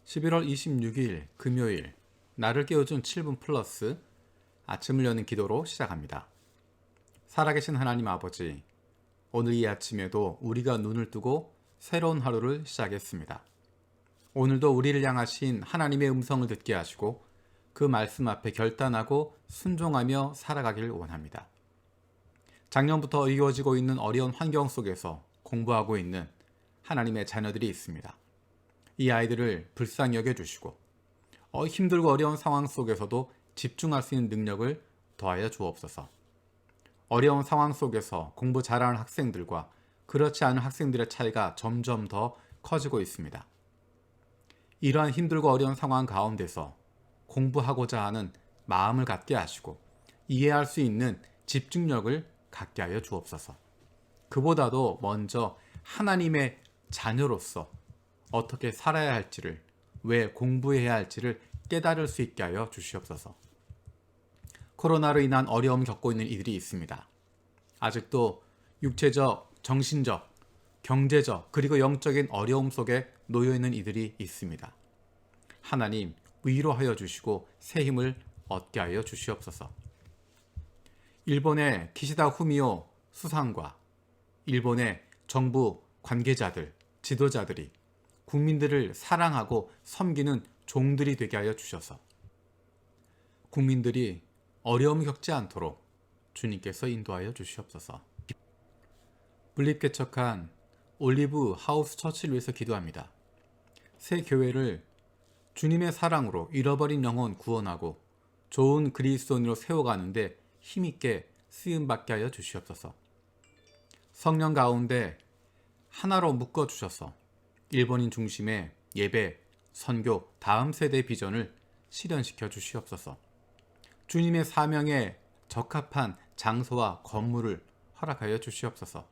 11월 26일 금요일 나를 깨워준 7분 플러스 아침을 여는 기도로 시작합니다. 살아계신 하나님 아버지, 오늘 이 아침에도 우리가 눈을 뜨고 새로운 하루를 시작했습니다. 오늘도 우리를 향하신 하나님의 음성을 듣게 하시고 그 말씀 앞에 결단하고 순종하며 살아가길 원합니다. 작년부터 이어지고 있는 어려운 환경 속에서 공부하고 있는 하나님의 자녀들이 있습니다. 이 아이들을 불쌍히 여겨주시고 힘들고 어려운 상황 속에서도 집중할 수 있는 능력을 더하여 주옵소서. 어려운 상황 속에서 공부 잘하는 학생들과 그렇지 않은 학생들의 차이가 점점 더 커지고 있습니다. 이러한 힘들고 어려운 상황 가운데서 공부하고자 하는 마음을 갖게 하시고 이해할 수 있는 집중력을 갖게 하여 주옵소서. 그보다도 먼저 하나님의 자녀로서 어떻게 살아야 할지를, 왜 공부해야 할지를 깨달을 수 있게 하여 주시옵소서. 코로나로 인한 어려움 겪고 있는 이들이 있습니다. 아직도 육체적, 정신적, 경제적, 그리고 영적인 어려움 속에 놓여 있는 이들이 있습니다. 하나님, 위로하여 주시고 새 힘을 얻게 하여 주시옵소서. 일본의 기시다 후미오 수상과 일본의 정부 관계자들, 지도자들이 국민들을 사랑하고 섬기는 종들이 되게 하여 주셔서 국민들이 어려움 겪지 않도록 주님께서 인도하여 주시옵소서. 분립개척한 올리브 하우스 처치를 위해서 기도합니다. 새 교회를 주님의 사랑으로 잃어버린 영혼 구원하고 좋은 그리스도인으로 세워가는데 힘있게 쓰임받게 하여 주시옵소서. 성령 가운데 하나로 묶어주셔서 일본인 중심의 예배, 선교, 다음 세대 비전을 실현시켜 주시옵소서. 주님의 사명에 적합한 장소와 건물을 허락하여 주시옵소서.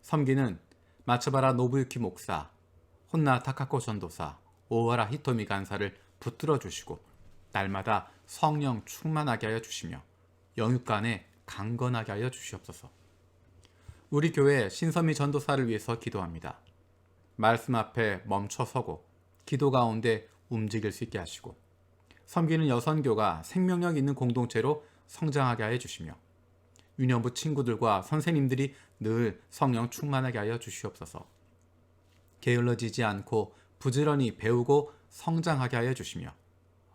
섬기는 마츠바라 노부유키 목사, 혼나 타카코 전도사, 오와라 히토미 간사를 붙들어 주시고 날마다 성령 충만하게 하여 주시며 영육간에 강건하게 하여 주시옵소서. 우리 교회 신선미 전도사를 위해서 기도합니다. 말씀 앞에 멈춰서고 기도 가운데 움직일 수 있게 하시고 섬기는 여선교가 생명력 있는 공동체로 성장하게 하여 주시며 유년부 친구들과 선생님들이 늘 성령 충만하게 하여 주시옵소서. 게을러지지 않고 부지런히 배우고 성장하게 하여 주시며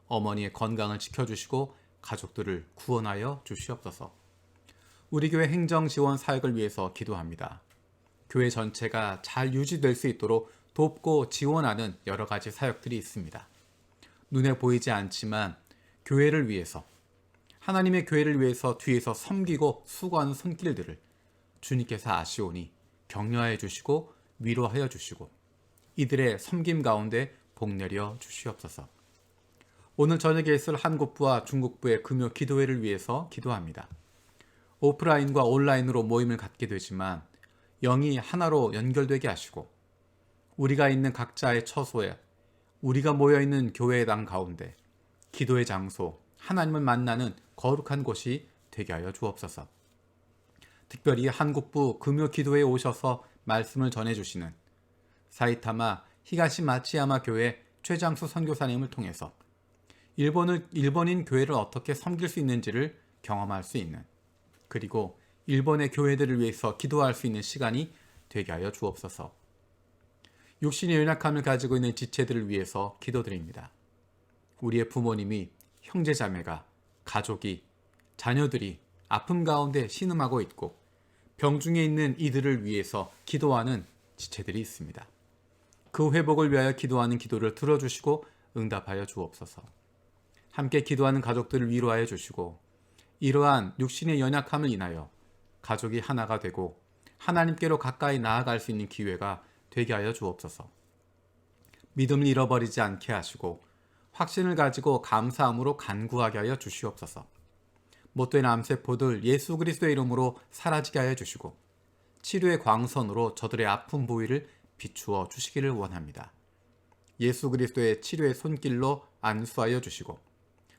어머니의 건강을 지켜주시고 가족들을 구원하여 주시옵소서. 우리 교회 행정지원 사역을 위해서 기도합니다. 교회 전체가 잘 유지될 수 있도록 돕고 지원하는 여러 가지 사역들이 있습니다. 눈에 보이지 않지만 교회를 위해서, 하나님의 교회를 위해서 뒤에서 섬기고 수고하는 손길들을 주님께서 아시오니 격려하여 주시고 위로하여 주시고 이들의 섬김 가운데 복내려 주시옵소서. 오늘 저녁에 있을 한국부와 중국부의 금요 기도회를 위해서 기도합니다. 오프라인과 온라인으로 모임을 갖게 되지만 영이 하나로 연결되게 하시고 우리가 있는 각자의 처소에 우리가 모여있는 교회당 가운데 기도의 장소, 하나님을 만나는 거룩한 곳이 되게 하여 주옵소서. 특별히 한국부 금요 기도회에 오셔서 말씀을 전해주시는 사이타마 히가시 마치야마 교회 최장수 선교사님을 통해서 일본인 교회를 어떻게 섬길 수 있는지를 경험할 수 있는, 그리고 일본의 교회들을 위해서 기도할 수 있는 시간이 되게 하여 주옵소서. 육신의 연약함을 가지고 있는 지체들을 위해서 기도드립니다. 우리의 부모님이, 형제자매가, 가족이, 자녀들이 아픔 가운데 신음하고 있고 병중에 있는 이들을 위해서 기도하는 지체들이 있습니다. 그 회복을 위하여 기도하는 기도를 들어주시고 응답하여 주옵소서. 함께 기도하는 가족들을 위로하여 주시고 이러한 육신의 연약함을 인하여 가족이 하나가 되고 하나님께로 가까이 나아갈 수 있는 기회가 되게 하여 주옵소서. 믿음을 잃어버리지 않게 하시고 확신을 가지고 감사함으로 간구하게 하여 주시옵소서. 못된 암세포들 예수 그리스도의 이름으로 사라지게 하여 주시고 치료의 광선으로 저들의 아픈 부위를 비추어 주시기를 원합니다. 예수 그리스도의 치료의 손길로 안수하여 주시고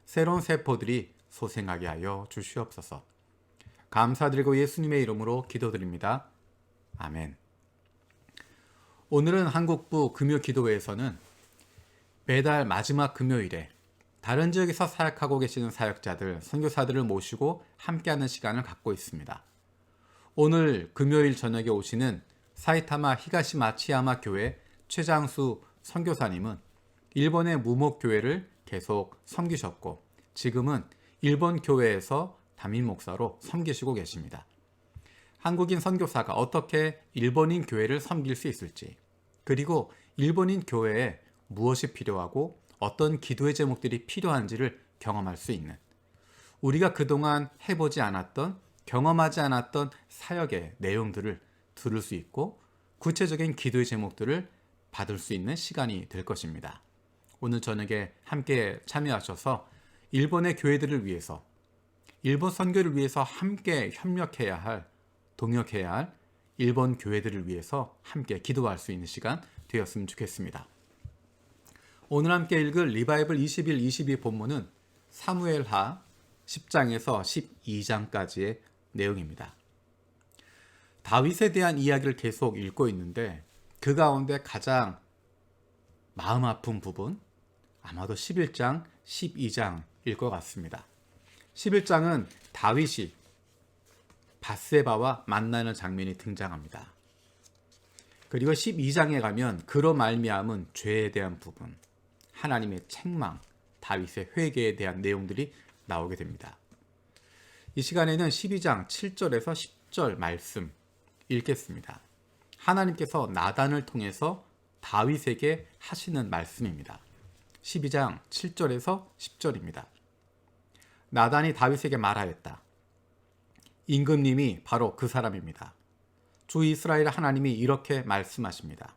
새로운 세포들이 소생하게 하여 주시옵소서. 감사드리고 예수님의 이름으로 기도드립니다. 아멘. 오늘은 한국부 금요 기도회에서는 매달 마지막 금요일에 다른 지역에서 사역하고 계시는 사역자들, 선교사들을 모시고 함께하는 시간을 갖고 있습니다. 오늘 금요일 저녁에 오시는 사이타마 히가시마 치야마 교회 최장수 선교사님은 일본의 무목교회를 계속 섬기셨고 지금은 일본 교회에서 담임 목사로 섬기시고 계십니다. 한국인 선교사가 어떻게 일본인 교회를 섬길 수 있을지, 그리고 일본인 교회에 무엇이 필요하고 어떤 기도의 제목들이 필요한지를 경험할 수 있는, 우리가 그동안 해보지 않았던, 경험하지 않았던 사역의 내용들을 들을 수 있고 구체적인 기도의 제목들을 받을 수 있는 시간이 될 것입니다. 오늘 저녁에 함께 참여하셔서 일본의 교회들을 위해서, 일본 선교를 위해서 함께 협력해야 할, 동역해야 할 일본 교회들을 위해서 함께 기도할 수 있는 시간 되었으면 좋겠습니다. 오늘 함께 읽을 리바이블 21, 22 본문은 사무엘하 10장에서 12장까지의 내용입니다. 다윗에 대한 이야기를 계속 읽고 있는데 그 가운데 가장 마음 아픈 부분, 아마도 11장, 12장일 것 같습니다. 11장은 다윗이 밧세바와 만나는 장면이 등장합니다. 그리고 12장에 가면 그로 말미암은 죄에 대한 부분, 하나님의 책망, 다윗의 회개에 대한 내용들이 나오게 됩니다. 이 시간에는 12장 7절에서 10절 말씀 읽겠습니다. 하나님께서 나단을 통해서 다윗에게 하시는 말씀입니다. 12장 7절에서 10절입니다. 나단이 다윗에게 말하였다. 임금님이 바로 그 사람입니다. 주 이스라엘 하나님이 이렇게 말씀하십니다.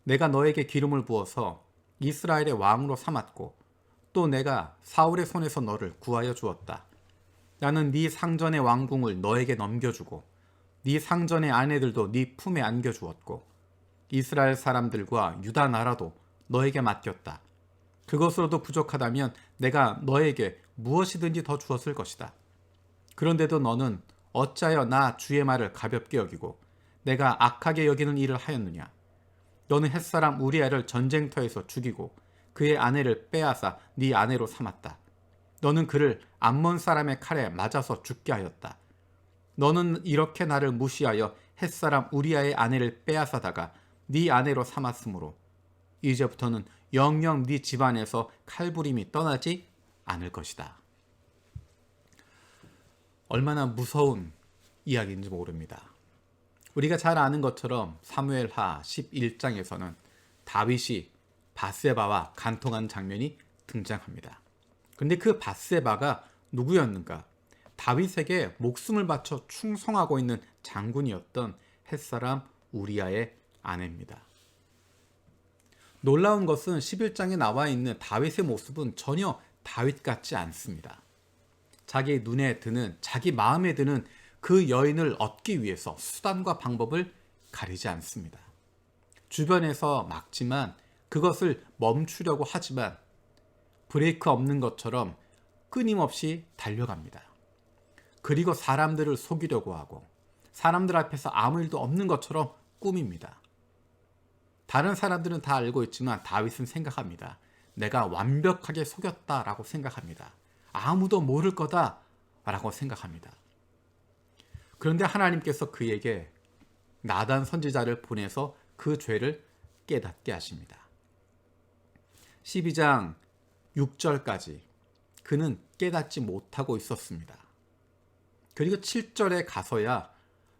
내가 너에게 기름을 부어서 이스라엘의 왕으로 삼았고 또 내가 사울의 손에서 너를 구하여 주었다. 나는 네 상전의 왕궁을 너에게 넘겨주고 네 상전의 아내들도 네 품에 안겨주었고 이스라엘 사람들과 유다 나라도 너에게 맡겼다. 그것으로도 부족하다면 내가 너에게 무엇이든지 더 주었을 것이다. 그런데도 너는 어찌하여 나 주의 말을 가볍게 여기고 내가 악하게 여기는 일을 하였느냐. 너는 햇사람 우리아를 전쟁터에서 죽이고 그의 아내를 빼앗아 네 아내로 삼았다. 너는 그를 암몬 사람의 칼에 맞아서 죽게 하였다. 너는 이렇게 나를 무시하여 햇사람 우리아의 아내를 빼앗아다가 네 아내로 삼았으므로 이제부터는 영영 네 집안에서 칼부림이 떠나지 않을 것이다. 얼마나 무서운 이야기인지 모릅니다. 우리가 잘 아는 것처럼 사무엘하 11장에서는 다윗이 밧세바와 간통한 장면이 등장합니다. 그런데 그 밧세바가 누구였는가? 다윗에게 목숨을 바쳐 충성하고 있는 장군이었던 햇사람 우리아의 아내입니다. 놀라운 것은 11장에 나와 있는 다윗의 모습은 전혀 다윗 같지 않습니다. 자기 눈에 드는, 자기 마음에 드는 그 여인을 얻기 위해서 수단과 방법을 가리지 않습니다. 주변에서 막지만 그것을 멈추려고 하지만 브레이크 없는 것처럼 끊임없이 달려갑니다. 그리고 사람들을 속이려고 하고 사람들 앞에서 아무 일도 없는 것처럼 꾸밉니다. 다른 사람들은 다 알고 있지만 다윗은 생각합니다. 내가 완벽하게 속였다라고 생각합니다. 아무도 모를 거다라고 생각합니다. 그런데 하나님께서 그에게 나단 선지자를 보내서 그 죄를 깨닫게 하십니다. 12장 6절까지 그는 깨닫지 못하고 있었습니다. 그리고 7절에 가서야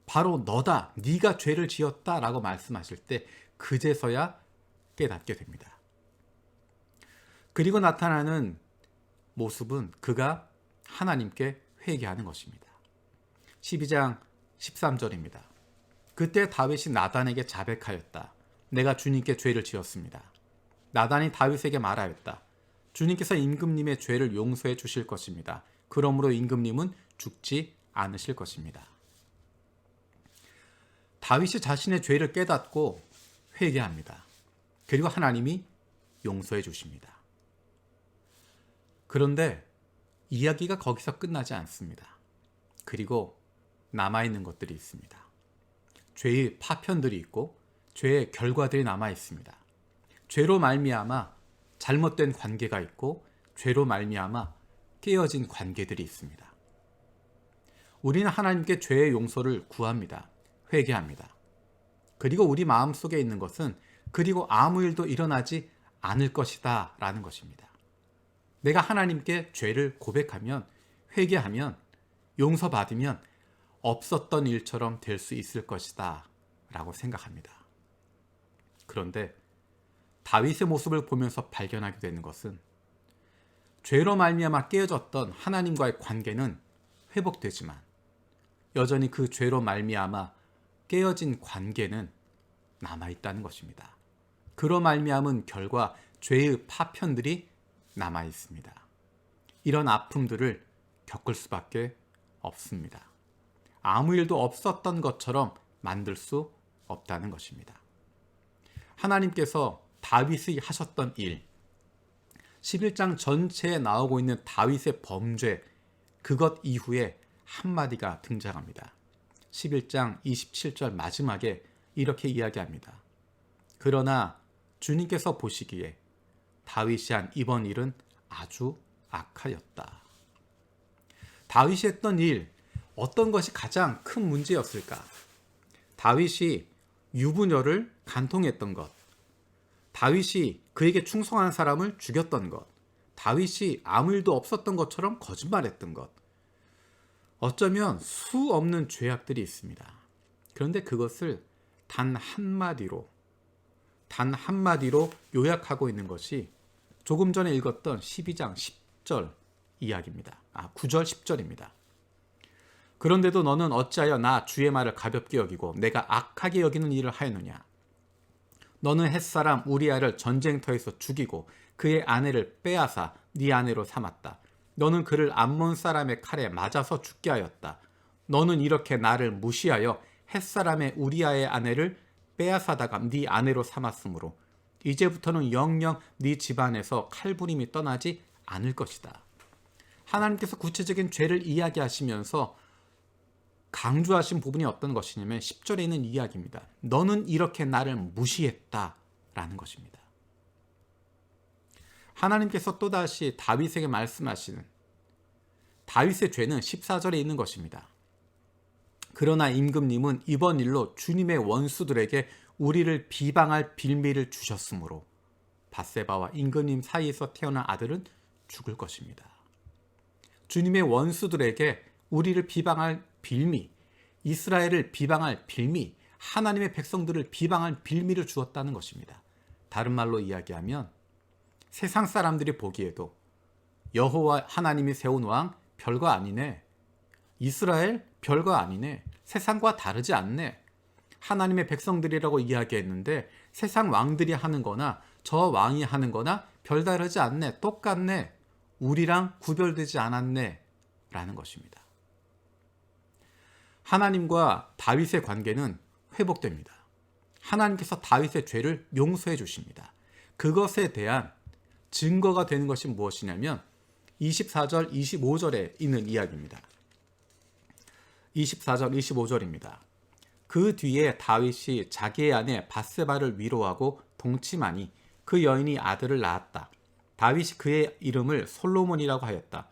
바로 너다, 네가 죄를 지었다 라고 말씀하실 때 그제서야 깨닫게 됩니다. 그리고 나타나는 모습은 그가 하나님께 회개하는 것입니다. 12장 13절입니다. 그때 다윗이 나단에게 자백하였다. 내가 주님께 죄를 지었습니다. 나단이 다윗에게 말하였다. 주님께서 임금님의 죄를 용서해 주실 것입니다. 그러므로 임금님은 죽지 않으실 것입니다. 다윗이 자신의 죄를 깨닫고 회개합니다. 그리고 하나님이 용서해 주십니다. 그런데 이야기가 거기서 끝나지 않습니다. 그리고 남아있는 것들이 있습니다. 죄의 파편들이 있고 죄의 결과들이 남아 있습니다. 죄로 말미암아 잘못된 관계가 있고 죄로 말미암아 깨어진 관계들이 있습니다. 우리는 하나님께 죄의 용서를 구합니다. 회개합니다. 그리고 우리 마음속에 있는 것은 그리고 아무 일도 일어나지 않을 것이다 라는 것입니다. 내가 하나님께 죄를 고백하면, 회개하면, 용서받으면 없었던 일처럼 될 수 있을 것이다 라고 생각합니다. 그런데 다윗의 모습을 보면서 발견하게 되는 것은 죄로 말미암아 깨어졌던 하나님과의 관계는 회복되지만 여전히 그 죄로 말미암아 깨어진 관계는 남아있다는 것입니다. 그로 말미암은 결과 죄의 파편들이 남아있습니다. 이런 아픔들을 겪을 수밖에 없습니다. 아무 일도 없었던 것처럼 만들 수 없다는 것입니다. 하나님께서 다윗이 하셨던 일, 11장 전체에 나오고 있는 다윗의 범죄, 그것 이후에 한마디가 등장합니다. 11장 27절 마지막에 이렇게 이야기합니다. 그러나 주님께서 보시기에 다윗이 한 이번 일은 아주 악하였다. 다윗이 했던 일, 어떤 것이 가장 큰 문제였을까? 다윗이 유부녀를 간통했던 것, 다윗이 그에게 충성한 사람을 죽였던 것, 다윗이 아무 일도 없었던 것처럼 거짓말했던 것, 어쩌면 수 없는 죄악들이 있습니다. 그런데 그것을 단 한마디로 요약하고 있는 것이 조금 전에 읽었던 12장 10절 이야기입니다. 9절 10절입니다. 그런데도 너는 어찌하여 나 주의 말을 가볍게 여기고 내가 악하게 여기는 일을 하였느냐? 너는 햇사람 우리아를 전쟁터에서 죽이고 그의 아내를 빼앗아 네 아내로 삼았다. 너는 그를 암몬 사람의 칼에 맞아서 죽게 하였다. 너는 이렇게 나를 무시하여 햇사람의 우리아의 아내를 빼앗아다가 네 아내로 삼았으므로 이제부터는 영영 네 집안에서 칼부림이 떠나지 않을 것이다. 하나님께서 구체적인 죄를 이야기하시면서 강조하신 부분이 어떤 것이냐면 10절에 있는 이야기입니다. 너는 이렇게 나를 무시했다라는 것입니다. 하나님께서 또다시 다윗에게 말씀하시는 다윗의 죄는 14절에 있는 것입니다. 그러나 임금님은 이번 일로 주님의 원수들에게 우리를 비방할 빌미를 주셨으므로 밧세바와 임금님 사이에서 태어난 아들은 죽을 것입니다. 주님의 원수들에게 우리를 비방할 빌미, 이스라엘을 비방할 빌미, 하나님의 백성들을 비방할 빌미를 주었다는 것입니다. 다른 말로 이야기하면 세상 사람들이 보기에도 여호와 하나님이 세운 왕 별거 아니네, 이스라엘 별거 아니네, 세상과 다르지 않네, 하나님의 백성들이라고 이야기했는데 세상 왕들이 하는 거나 저 왕이 하는 거나 별다르지 않네, 똑같네, 우리랑 구별되지 않았네 라는 것입니다. 하나님과 다윗의 관계는 회복됩니다. 하나님께서 다윗의 죄를 용서해 주십니다. 그것에 대한 증거가 되는 것이 무엇이냐면 24절, 25절에 있는 이야기입니다. 24절, 25절입니다. 그 뒤에 다윗이 자기의 아내 밧세바를 위로하고 동침하니 그 여인이 아들을 낳았다. 다윗이 그의 이름을 솔로몬이라고 하였다.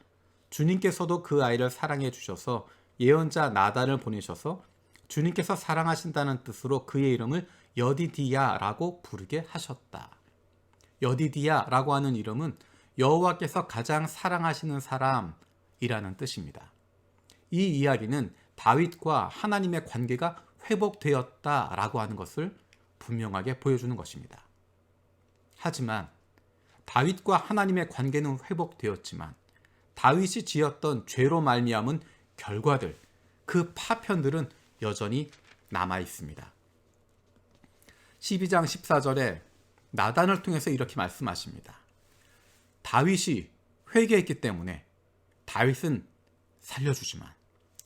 주님께서도 그 아이를 사랑해 주셔서 예언자 나단을 보내셔서 주님께서 사랑하신다는 뜻으로 그의 이름을 여디디야라고 부르게 하셨다. 여디디야라고 하는 이름은 여호와께서 가장 사랑하시는 사람이라는 뜻입니다. 이 이야기는 다윗과 하나님의 관계가 회복되었다라고 하는 것을 분명하게 보여주는 것입니다. 하지만 다윗과 하나님의 관계는 회복되었지만 다윗이 지었던 죄로 말미암은 결과들, 그 파편들은 여전히 남아 있습니다. 12장 14절에 나단을 통해서 이렇게 말씀하십니다. 다윗이 회개했기 때문에 다윗은 살려주지만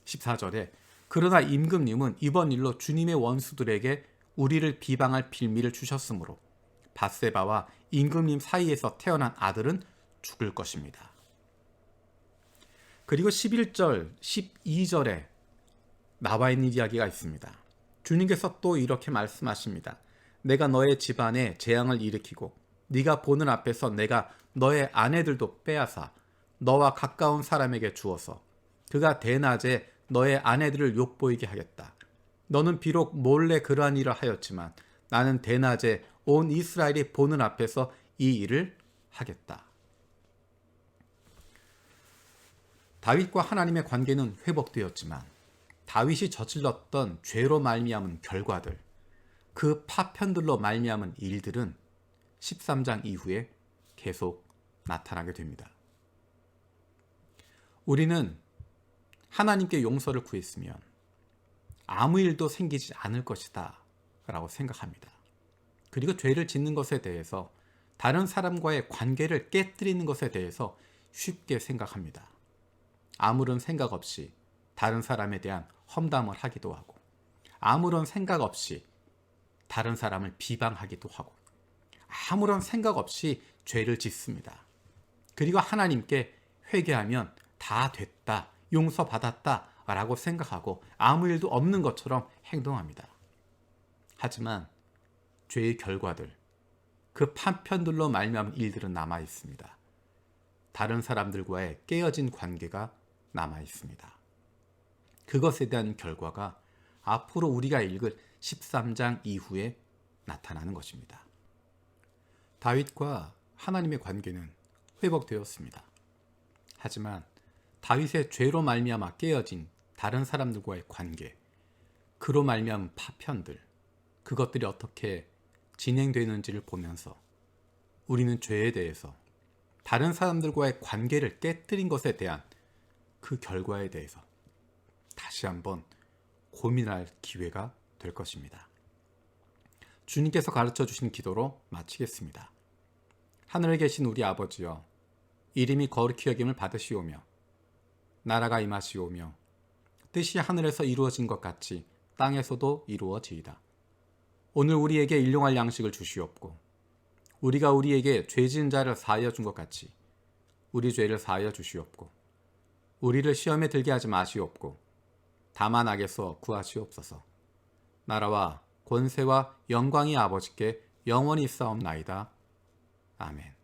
14절에 그러나 임금님은 이번 일로 주님의 원수들에게 우리를 비방할 빌미를 주셨으므로 밧세바와 임금님 사이에서 태어난 아들은 죽을 것입니다. 그리고 11절, 12절에 나와 있는 이야기가 있습니다. 주님께서 또 이렇게 말씀하십니다. 내가 너의 집안에 재앙을 일으키고 네가 보는 앞에서 내가 너의 아내들도 빼앗아 너와 가까운 사람에게 주어서 그가 대낮에 너의 아내들을 욕보이게 하겠다. 너는 비록 몰래 그러한 일을 하였지만 나는 대낮에 온 이스라엘이 보는 앞에서 이 일을 하겠다. 다윗과 하나님의 관계는 회복되었지만 다윗이 저질렀던 죄로 말미암은 결과들, 그 파편들로 말미암은 일들은 13장 이후에 계속 나타나게 됩니다. 우리는 하나님께 용서를 구했으면 아무 일도 생기지 않을 것이다 라고 생각합니다. 그리고 죄를 짓는 것에 대해서 다른 사람과의 관계를 깨뜨리는 것에 대해서 쉽게 생각합니다. 아무런 생각 없이 다른 사람에 대한 험담을 하기도 하고 아무런 생각 없이 다른 사람을 비방하기도 하고 아무런 생각 없이 죄를 짓습니다. 그리고 하나님께 회개하면 다 됐다, 용서받았다 라고 생각하고 아무 일도 없는 것처럼 행동합니다. 하지만 죄의 결과들, 그 파편들로 말미암은 일들은 남아 있습니다. 다른 사람들과의 깨어진 관계가 남아 있습니다. 그것에 대한 결과가 앞으로 우리가 읽을 13장 이후에 나타나는 것입니다. 다윗과 하나님의 관계는 회복되었습니다. 하지만 다윗의 죄로 말미암아 깨어진 다른 사람들과의 관계, 그로 말미암은 파편들, 그것들이 어떻게 진행되는지를 보면서 우리는 죄에 대해서 다른 사람들과의 관계를 깨뜨린 것에 대한 그 결과에 대해서 다시 한번 고민할 기회가 될 것입니다. 주님께서 가르쳐 주신 기도로 마치겠습니다. 하늘에 계신 우리 아버지여, 이름이 거룩히 여김을 받으시오며 나라가 임하시오며 뜻이 하늘에서 이루어진 것 같이 땅에서도 이루어지이다. 오늘 우리에게 일용할 양식을 주시옵고 우리가 우리에게 죄 지은 자를 사하여 준 것 같이 우리 죄를 사하여 주시옵고 우리를 시험에 들게 하지 마시옵고 다만 악에서 구하시옵소서. 나라와 권세와 영광이 아버지께 영원히 있사옵나이다. 아멘.